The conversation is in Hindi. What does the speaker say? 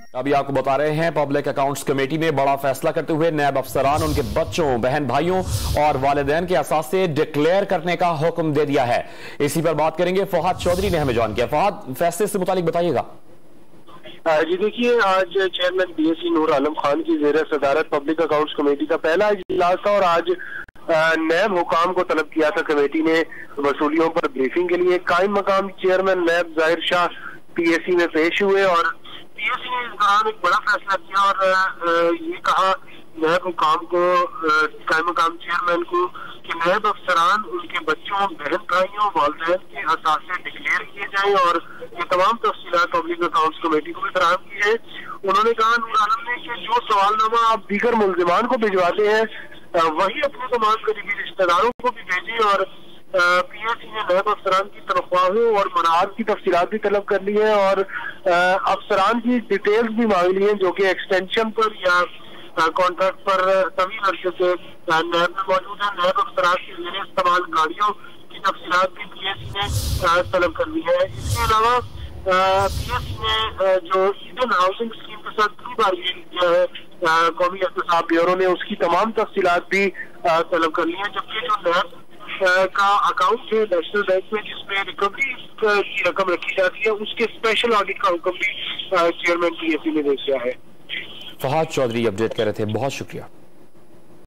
अभी आपको बता रहे हैं, पब्लिक अकाउंट्स कमेटी ने बड़ा फैसला करते हुए नायब अफसरान, उनके बच्चों, बहन भाइयों और वालिदैन के असासे डिक्लेयर करने का हुक्म दे दिया है। इसी पर बात करेंगे, फहद चौधरी ने हमें ज्वाइन किया। फहद, फैसले से मुतालिक बताइएगा। जी देखिए, आज चेयरमैन पीएसी नूर आलम खान की ज़ेर सदारत पब्लिक अकाउंट्स कमेटी का पहला इजलास था और आज नैब हुकाम को तलब किया था कमेटी ने वसूलियों पर ब्रीफिंग के लिए। कायम मकाम चेयरमैन नैब जाहिर शाह पीएसी में पेश हुए और पीएसी ने इस दौरान एक बड़ा फैसला किया और ये कहा नैब हुकाम को, कायम मकाम चेयरमैन को, कि नैब अफसरान उनके बच्चों, बहन भाइयों, वालिदैन के असासे डिक्लेयर किए जाएं और ये तमाम तफसीलात पब्लिक अकाउंट्स कमेटी को भी फराहम की है। उन्होंने कहा, नूर आलम ने, कि जो सवालनामा आप दीगर मुल्जिमान को भिजवाते हैं वही अपने तमाम करीबी रिश्तेदारों को भी भेजें और पीएसी ने नैब अफसरान की तनख्वाहों और मनाज की तफसीलात भी तलब कर ली है और अफसरान की डिटेल्स भी मांग ली है जो कि एक्सटेंशन पर या कॉन्ट्रैक्ट पर तवील अरसे से नैब में मौजूद है। नैब अफसरान की ज़ेरे इस्तेमाल गाड़ियों की तफसीलात भी पीएसी ने तलब कर ली है। इसके अलावा पीएसी ने जो ईडन हाउसिंग स्कीम के साथ दूसरी बार ये किया है कौमी एहतसाब ब्यूरो ने, उसकी तमाम तफसीलात भी तलब कर ली है। जबकि जो नैब का अकाउंट है नेशनल बैंक में जिसमें रिकवरी की रकम रखी जाती है, उसके स्पेशल ऑडिट का हुक्म भी चेयरमैन पीएसी ने दे दिया है। फहद चौधरी अपडेट कर रहे थे, बहुत शुक्रिया।